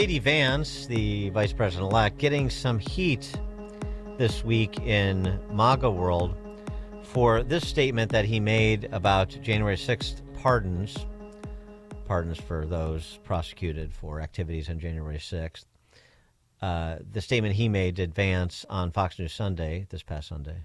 J.D. Vance, the vice president-elect, getting some heat this week in MAGA world for this statement that he made about January 6th pardons for those prosecuted for activities on January 6th. The statement he made to Vance on Fox News Sunday, this past Sunday.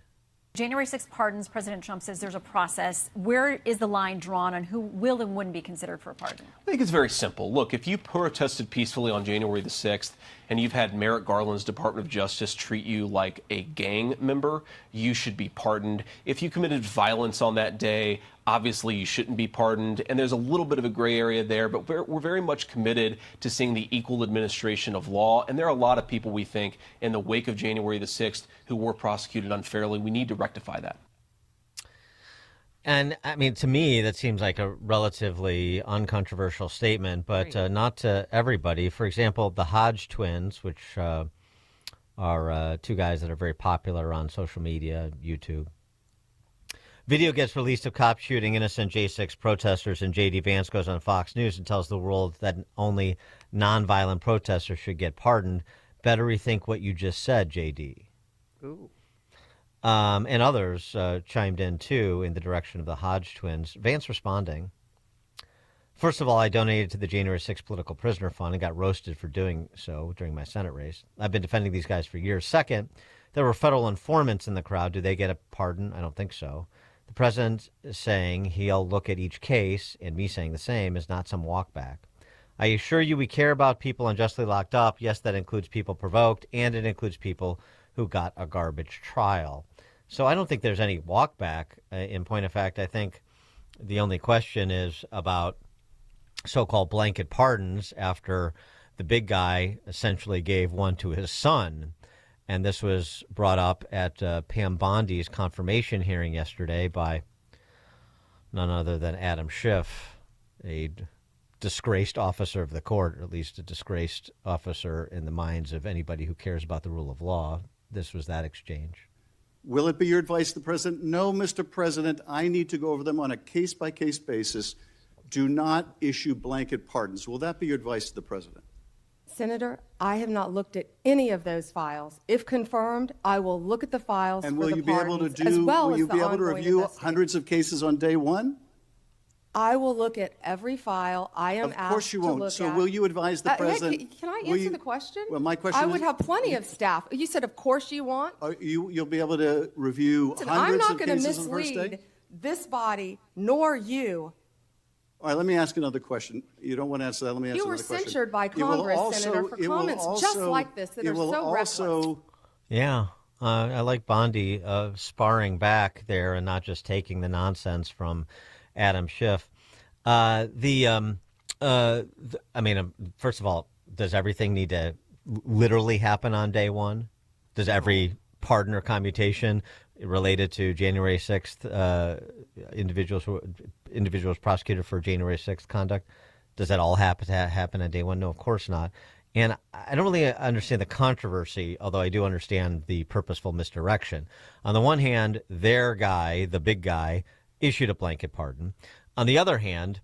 January 6th pardons, President Trump says there's a process. Where is the line drawn on who will and wouldn't be considered for a pardon? I think it's very simple. Look, if you protested peacefully on January the 6th and you've had Merrick Garland's Department of Justice treat you like a gang member, you should be pardoned. If you committed violence on that day, obviously you shouldn't be pardoned. And there's a little bit of a gray area there, but we're very much committed to seeing the equal administration of law. And there are a lot of people, we think, in the wake of January the 6th who were prosecuted unfairly. We need to rectify that. And, I mean, to me, that seems like a relatively uncontroversial statement, but not to everybody. For example, the Hodge twins, which are two guys that are very popular on social media, YouTube. Video gets released of cops shooting innocent J6 protesters, and J.D. Vance goes on Fox News and tells the world that only nonviolent protesters should get pardoned. Better rethink what you just said, J.D. Ooh. And others chimed in, too, in the direction of the Hodge twins. Vance responding. First of all, I donated to the January 6th Political Prisoner Fund and got roasted for doing so during my Senate race. I've been defending these guys for years. Second, there were federal informants in the crowd. Do they get a pardon? I don't think so. The president saying he'll look at each case, and me saying the same, is not some walkback. I assure you we care about people unjustly locked up. Yes, that includes people provoked, and it includes people who got a garbage trial. So I don't think there's any walkback. In point of fact, I think the only question is about so-called blanket pardons after the big guy essentially gave one to his son. And this was brought up at Pam Bondi's confirmation hearing yesterday by none other than Adam Schiff, a disgraced officer of the court, or at least a disgraced officer in the minds of anybody who cares about the rule of law. This was that exchange. Will it be your advice to the president? No, Mr. President, I need to go over them on a case-by-case basis. Do not issue blanket pardons. Will that be your advice to the president? Senator, I have not looked at any of those files. If confirmed, I will look at the files and for the will you be able to pardons, as well will you as the be able to ongoing review investigation. hundreds of cases on day one? I will look at every file I am asked to look at. Of course you won't. So will you advise the president? Can I answer the question? Well, my question I is, would have plenty of staff. You said, of course you want. You'll be able to review Listen, hundreds I'm of not going to cases on the first mislead day? this body nor you. All right, let me ask another question. You don't want to answer that. Let me answer You were another question. censured by It will Congress, also- Senator, for it will comments just also- like this that it are will so reckless. also- Yeah, I like Bondi sparring back there and not just taking the nonsense from Adam Schiff. I mean, first of all, does everything need to literally happen on day one? Does every pardon or commutation related to January 6th individuals prosecuted for January 6th conduct, does that all happen on day one? No, of course not. And I don't really understand the controversy, although I do understand the purposeful misdirection. On the one hand, their guy, the big guy, issued a blanket pardon. On the other hand,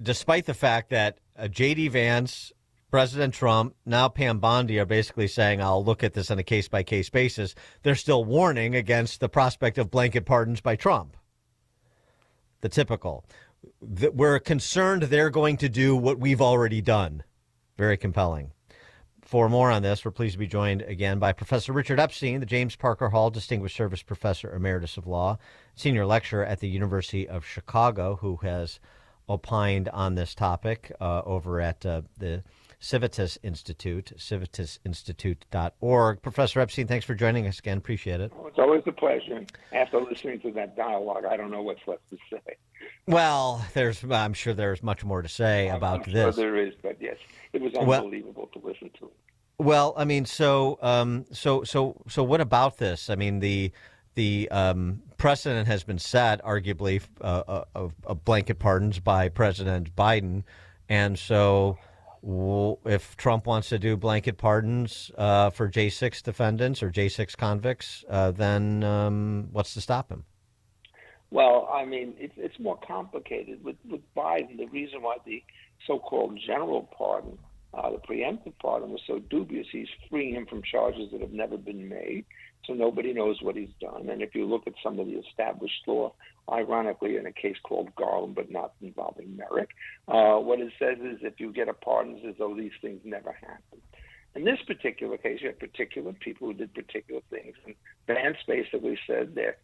despite the fact that J.D. Vance, President Trump, now Pam Bondi are basically saying, I'll look at this on a case-by-case basis, they're still warning against the prospect of blanket pardons by Trump. The typical. We're concerned they're going to do what we've already done. Very compelling. For more on this, we're pleased to be joined again by Professor Richard Epstein, the James Parker Hall Distinguished Service Professor Emeritus of Law, Senior Lecturer at the University of Chicago, who has opined on this topic over at the Civitas Institute, civitusinstitute.org. Professor Epstein, thanks for joining us again. Appreciate it. Oh, it's always a pleasure. After listening to that dialogue, I don't know what's left to say. Well, I'm sure there's much more to say about I'm this. Sure there is, but yes, it was unbelievable to listen to. Well, I mean, so what about this? I mean, the precedent has been set, arguably, of blanket pardons by President Biden, and so if Trump wants to do blanket pardons for J6 defendants or J6 convicts, then what's to stop him? Well, I mean, it's more complicated with Biden. The reason why the so-called general pardon The preemptive pardon was so dubious, he's freeing him from charges that have never been made, so nobody knows what he's done. And if you look at some of the established law, ironically, in a case called Garland, but not involving Merrick, what it says is if you get a pardon, it's as though these things never happened. In this particular case, you have particular people who did particular things. And Vance basically said they're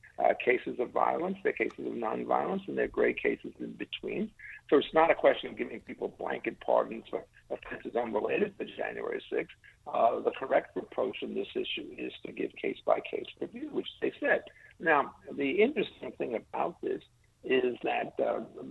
cases of violence, they're cases of nonviolence, and they're gray cases in between. So it's not a question of giving people blanket pardons for offenses unrelated to January 6th. The correct approach in this issue is to give case-by-case review, which they said. Now, the interesting thing about this is that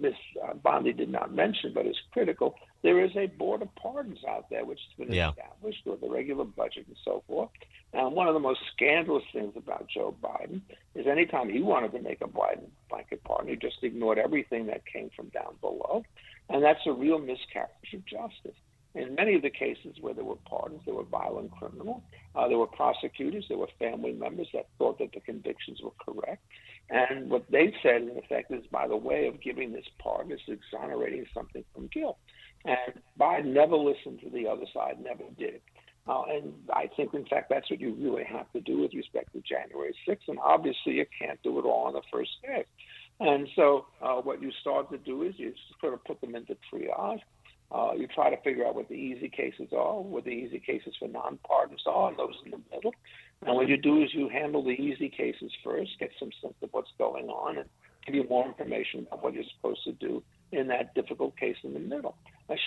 Ms. Bondi did not mention, but is critical. There is a board of pardons out there, which has been established with a regular budget and so forth. And one of the most scandalous things about Joe Biden is anytime he wanted to make a blanket pardon, he just ignored everything that came from down below. And that's a real miscarriage of justice. In many of the cases where there were pardons, there were violent criminals, there were prosecutors, there were family members that thought that the convictions were correct. And what they said, in effect, is by the way of giving this pardon, it's exonerating something from guilt. And Biden never listened to the other side, never did. And I think, in fact, that's what you really have to do with respect to January 6th. And obviously, you can't do it all on the first day. And so what you start to do is you sort of put them into triage. You try to figure out what the easy cases are, what the easy cases for non-pardons are, and those in the middle. And what you do is you handle the easy cases first, get some sense of what's going on, and give you more information about what you're supposed to do in that difficult case in the middle.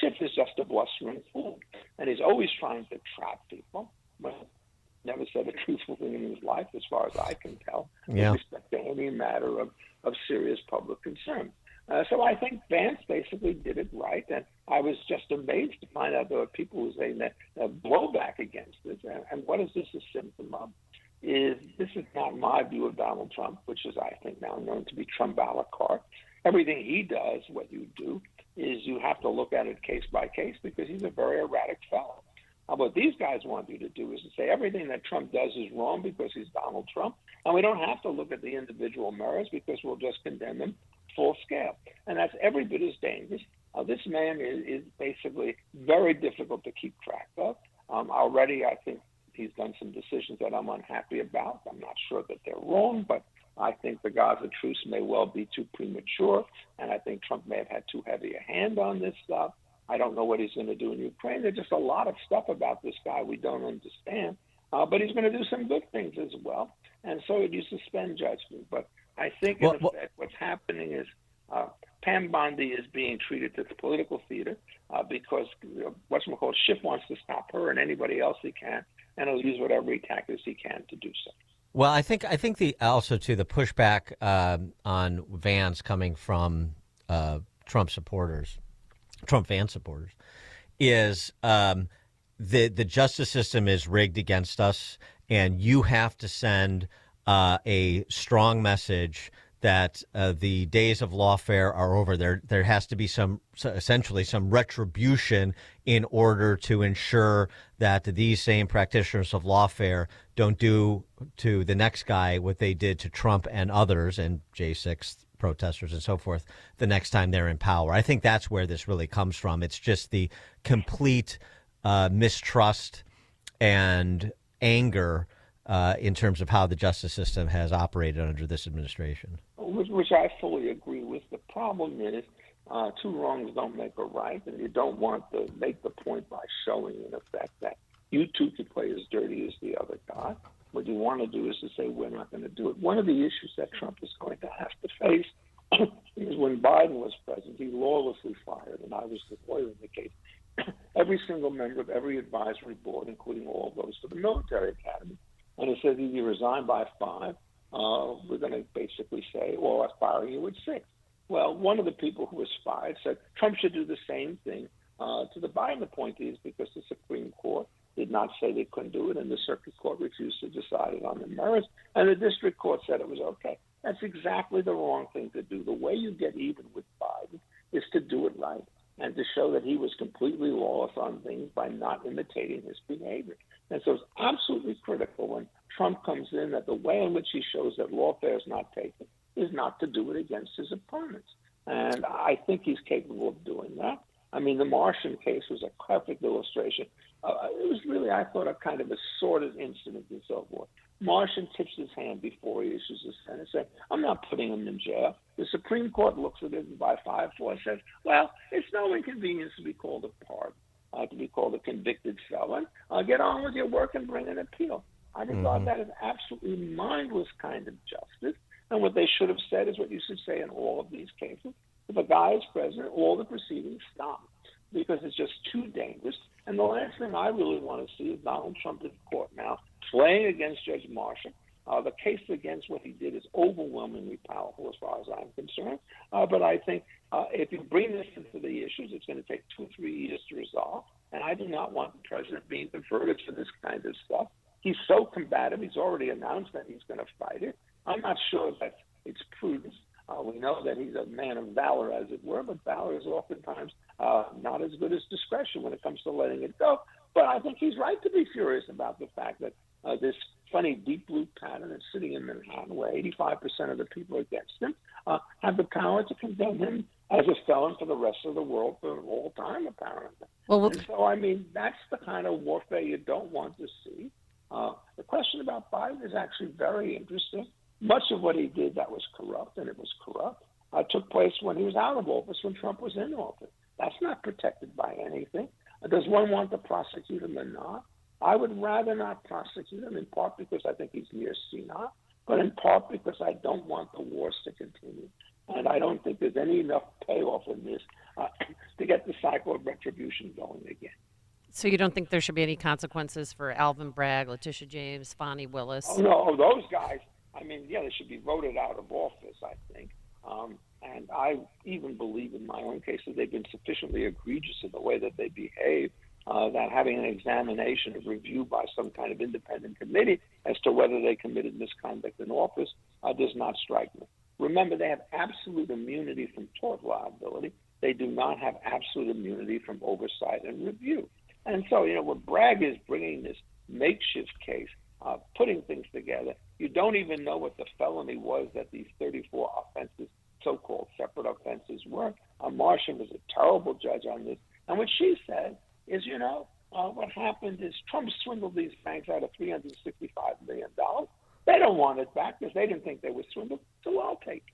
Schiff is just a blustering fool, and he's always trying to trap people. Well, never said a truthful thing in his life, as far as I can tell, with respect to any matter of serious public concern. So I think Vance basically did it right, and I was just amazed to find out there were people who were saying that blowback against this. And what is this a symptom of? This is not my view of Donald Trump, which is, I think, now known to be Trump a la carte. Everything he does, what you do, is you have to look at it case by case because he's a very erratic fellow. What these guys want you to do is to say everything that Trump does is wrong because he's Donald Trump, and we don't have to look at the individual merits because we'll just condemn him full scale. And that's every bit as dangerous. This man is basically very difficult to keep track of. Already, I think he's done some decisions that I'm unhappy about. I'm not sure that they're wrong, but I think the Gaza truce may well be too premature, and I think Trump may have had too heavy a hand on this stuff. I don't know what he's going to do in Ukraine. There's just a lot of stuff about this guy we don't understand, but he's going to do some good things as well, and so you suspend judgment. But I think, in effect, what's happening is Pam Bondi is being treated to the political theater because whatchamacallit Schiff wants to stop her and anybody else he can, and he'll use whatever tactics he can to do so. Well, I think the also to the pushback on Vance coming from Trump Vance supporters, is the justice system is rigged against us, and you have to send a strong message that the days of lawfare are over. There has to be essentially some retribution in order to ensure that these same practitioners of lawfare don't do to the next guy what they did to Trump and others and J6 protesters and so forth the next time they're in power. I think that's where this really comes from. It's just the complete mistrust and anger in terms of how the justice system has operated under this administration. Which I fully agree with. The problem is two wrongs don't make a right, and you don't want to make the point by showing, in effect, that you too could play as dirty as the other guy. What you want to do is to say, we're not going to do it. One of the issues that Trump is going to have to face is when Biden was president, he lawlessly fired, and I was the lawyer in the case, every single member of every advisory board, including all of those to the military academy. And it says, if you resign by 5, we're going to basically say, well, I'm firing you at 6. Well, one of the people who was fired said Trump should do the same thing to the Biden appointees because the Supreme Court did not say they couldn't do it, and the Circuit Court refused to decide it on the merits, and the District Court said it was okay. That's exactly the wrong thing to do. The way you get even with Biden is to do it right and to show that he was completely lawless on things by not imitating his behavior. And so it's absolutely critical when Trump comes in that the way in which he shows that lawfare is not taken is not to do it against his opponents. And I think he's capable of doing that. I mean, the Martian case was a perfect illustration. It was really, I thought, a kind of a sordid incident and so forth. Martian tips his hand before he issues a sentence, saying, I'm not putting him in jail. The Supreme Court looks at it and by 5-4 says, well, it's no inconvenience to be called a pardon, to be called a convicted felon. Get on with your work and bring an appeal. I regard that as absolutely mindless kind of justice. And what they should have said is what you should say in all of these cases. If a guy is president, all the proceedings stop because it's just too dangerous. And the last thing I really want to see is Donald Trump in court now playing against Judge Marshall. The case against what he did is overwhelmingly powerful as far as I'm concerned. But I think if you bring this into the issues, it's going to take 2 or 3 years to resolve. And I do not want the president being converted for this kind of stuff. He's so combative. He's already announced that he's going to fight it. I'm not sure that it's prudent. We know that he's a man of valor, as it were, but valor is oftentimes not as good as discretion when it comes to letting it go. But I think he's right to be furious about the fact that this funny deep blue pattern is sitting in Manhattan, where 85% of the people against him have the power to condemn him as a felon for the rest of the world for all time, apparently. And so, I mean, that's the kind of warfare you don't want to see. The question about Biden is actually very interesting. Much of what he did that was corrupt, and it was corrupt, took place when he was out of office, when Trump was in office. That's not protected by anything. Does one want to prosecute him or not? I would rather not prosecute him, in part because I think he's near senile, but in part because I don't want the wars to continue. And I don't think there's any enough payoff in this to get the cycle of retribution going again. So you don't think there should be any consequences for Alvin Bragg, Letitia James, Fonnie Willis? Oh, no, those guys, I mean, yeah, they should be voted out of office, I think. And I even believe in my own case that they've been sufficiently egregious in the way that they behave, that having an examination of review by some kind of independent committee as to whether they committed misconduct in office does not strike me. Remember, they have absolute immunity from tort liability. They do not have absolute immunity from oversight and review. And so, when Bragg is bringing this makeshift case, putting things together, you don't even know what the felony was that these 34 offenses, so-called separate offenses, were. Martian was a terrible judge on this. And what she said is, what happened is Trump swindled these banks out of $365 million. They don't want it back because they didn't think they were swindled, so I'll take it.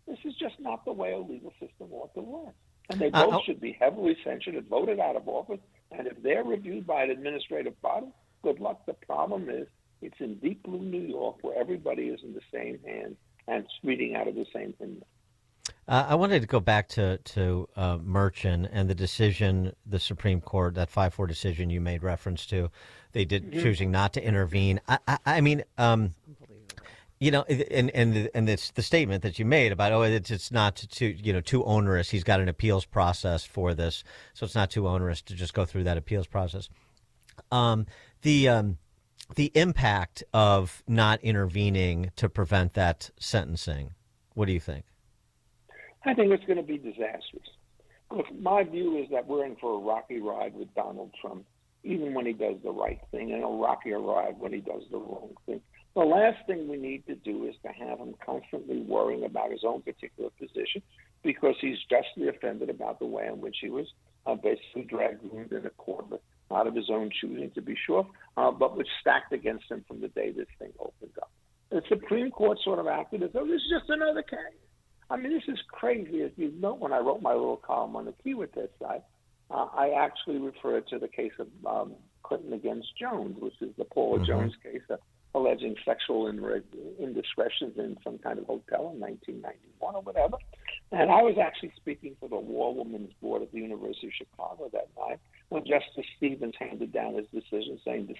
This is just not the way a legal system ought to work. And they both should be heavily censured and voted out of office. And if they're reviewed by an administrative body, good luck. The problem is it's in deep blue New York where everybody is in the same hand and reading out of the same thing. I wanted to go back to Merchant and the decision, the Supreme Court, that 5-4 decision you made reference to. They did choosing not to intervene. I mean, and it's the statement that you made about it's not too onerous. He's got an appeals process for this, so it's not too onerous to just go through that appeals process. The impact of not intervening to prevent that sentencing. What do you think? I think it's going to be disastrous. Look, my view is that we're in for a rocky ride with Donald Trump, even when he does the right thing, and a rockier ride when he does the wrong thing. The last thing we need to do is to have him constantly worrying about his own particular position because he's justly offended about the way in which he was basically dragged in a court, not of his own choosing, to be sure, but which stacked against him from the day this thing opened up. The Supreme Court sort of acted as though this is just another case. I mean, this is crazy. As you know, when I wrote my little column on the Kiewit test side, I actually referred to the case of Clinton against Jones, which is the Paula Jones case alleging sexual indiscretions in some kind of hotel in 1991 or whatever. And I was actually speaking for the Law Women's Board at the University of Chicago that night when Justice Stevens handed down his decision saying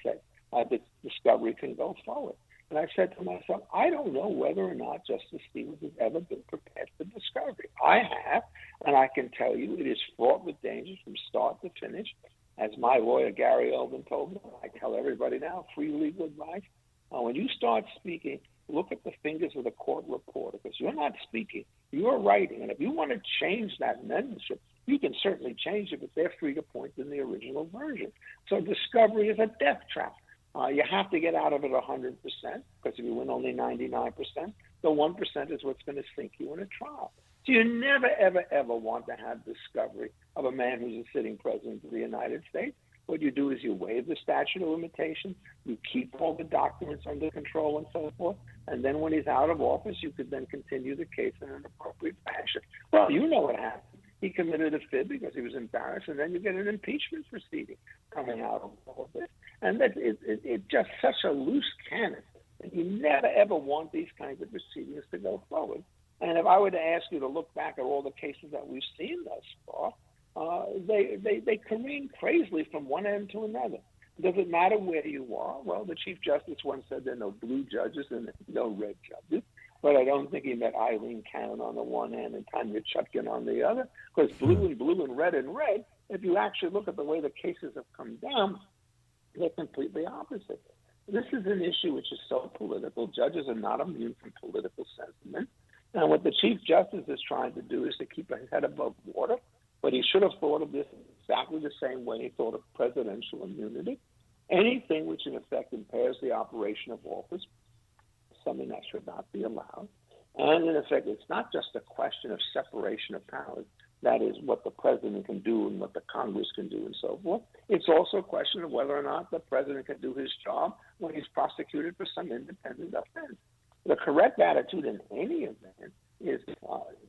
that discovery can go forward. And I said to myself, I don't know whether or not Justice Stevens has ever been prepared for discovery. I have, and I can tell you it is fraught with dangers from start to finish. As my lawyer, Gary Eldon, told me, I tell everybody now, free legal advice. When you start speaking, look at the fingers of the court reporter, because you're not speaking, you're writing. And if you want to change that membership, you can certainly change it, but they're free to point in the original version. So discovery is a death trap. You have to get out of it 100%, because if you win only 99%, the 1% is what's going to sink you in a trial. So you never, ever, ever want to have discovery of a man who's a sitting president of the United States. What you do is you waive the statute of limitations, you keep all the documents under control and so forth, and then when he's out of office, you could then continue the case in an appropriate fashion. Well, you know what happened. He committed a fib because he was embarrassed, and then you get an impeachment proceeding coming out of all of this. And that it's just such a loose cannon. And you never, ever want these kinds of proceedings to go forward. And if I were to ask you to look back at all the cases that we've seen thus far, they careen crazily from one end to another. Does it matter where you are? Well, the Chief Justice once said there are no blue judges and no red judges. But I don't think he meant Eileen Cannon on the one hand and Tanya Chutkin on the other, because blue and red, if you actually look at the way the cases have come down, they're completely opposite. This is an issue which is so political. Judges are not immune from political sentiment. And what the Chief Justice is trying to do is to keep his head above water. But he should have thought of this exactly the same way he thought of presidential immunity. Anything which in effect impairs the operation of office, something that should not be allowed. And in effect, it's not just a question of separation of powers. That is what the president can do and what the Congress can do and so forth. It's also a question of whether or not the president can do his job when he's prosecuted for some independent offense. The correct attitude in any event is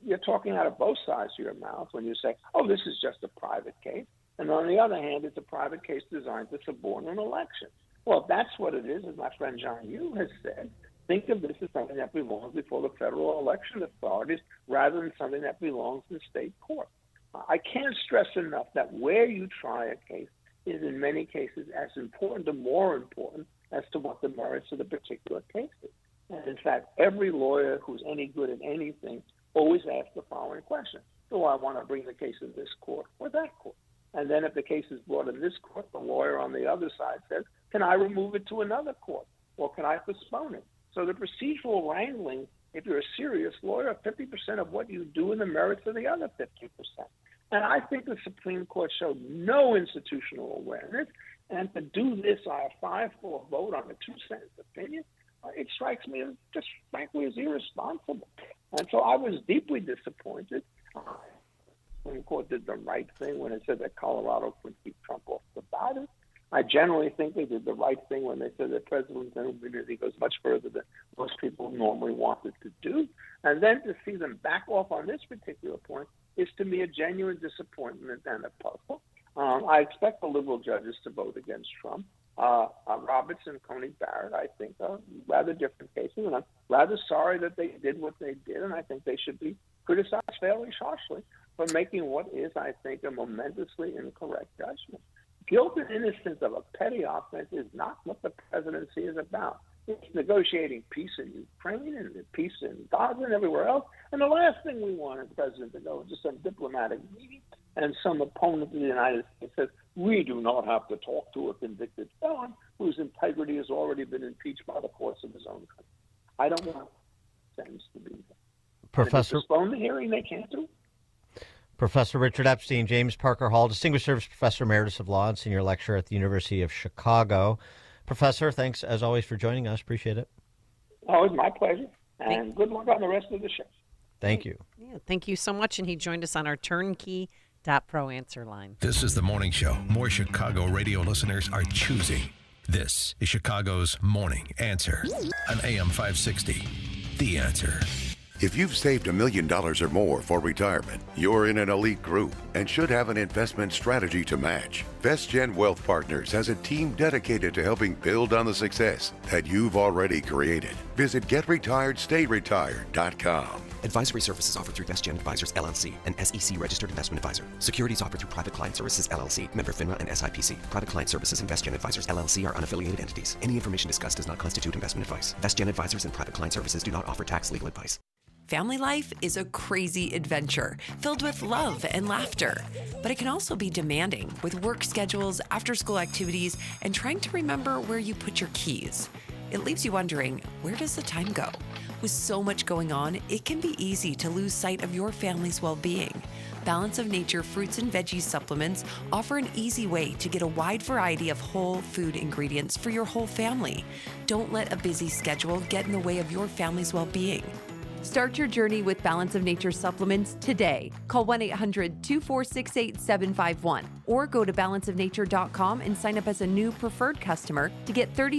you're talking out of both sides of your mouth when you say, oh, this is just a private case. And on the other hand, it's a private case designed to suborn an election. Well, if that's what it is, as my friend John Yoo has said, think of this as something that belongs before the federal election authorities rather than something that belongs in state court. I can't stress enough that where you try a case is in many cases as important or more important as to what the merits of the particular case is. And in fact, every lawyer who's any good at anything always asks the following question: do I want to bring the case in this court or that court? And then if the case is brought in this court, the lawyer on the other side says, can I remove it to another court or can I postpone it? So the procedural wrangling, if you're a serious lawyer, 50% of what you do in the merits of the other 50%. And I think the Supreme Court showed no institutional awareness. And to do this on a 5-4 vote on a 2-sentence opinion, it strikes me as just frankly as irresponsible. And so I was deeply disappointed. The Supreme Court did the right thing when it said that Colorado could keep Trump off the ballot. I generally think they did the right thing when they said that presidential immunity goes much further than most people normally wanted to do. And then to see them back off on this particular point is to me a genuine disappointment and a puzzle. I expect the liberal judges to vote against Trump. Roberts and Coney Barrett, I think, are rather different cases, and I'm rather sorry that they did what they did, and I think they should be criticized fairly harshly for making what is, I think, a momentously incorrect judgment. Guilt and innocence of a petty offense is not what the presidency is about. It's negotiating peace in Ukraine and peace in Gaza and everywhere else. And the last thing we want is the president to go to some diplomatic meeting and some opponent of the United States says, we do not have to talk to a convicted felon whose integrity has already been impeached by the courts of his own country. I don't want sentence to be there. Professor, if they postpone the hearing, they can't do it. Professor Richard Epstein, James Parker Hall, Distinguished Service Professor Emeritus of Law and Senior Lecturer at the University of Chicago. Professor, thanks as always for joining us. Appreciate it. Oh, it's my pleasure. And good luck on the rest of the show. Thank you. Yeah, thank you so much. And he joined us on our turnkey.pro answer line. This is the morning show more Chicago radio listeners are choosing. This is Chicago's Morning Answer on AM 560. The Answer. If you've saved $1 million or more for retirement, you're in an elite group and should have an investment strategy to match. VestGen Wealth Partners has a team dedicated to helping build on the success that you've already created. Visit GetRetiredStayRetired.com. Advisory services offered through VestGen Advisors, LLC, an SEC-registered investment advisor. Securities offered through Private Client Services, LLC, member FINRA and SIPC. Private Client Services and VestGen Advisors, LLC are unaffiliated entities. Any information discussed does not constitute investment advice. VestGen Advisors and Private Client Services do not offer tax legal advice. Family life is a crazy adventure filled with love and laughter, but it can also be demanding with work schedules, after-school activities, and trying to remember where you put your keys. It leaves you wondering, where does the time go? With so much going on, it can be easy to lose sight of your family's well-being. Balance of Nature fruits and veggie supplements offer an easy way to get a wide variety of whole food ingredients for your whole family. Don't let a busy schedule get in the way of your family's well-being. Start your journey with Balance of Nature supplements today. Call 1-800-246-8751 or go to balanceofnature.com and sign up as a new preferred customer to get 30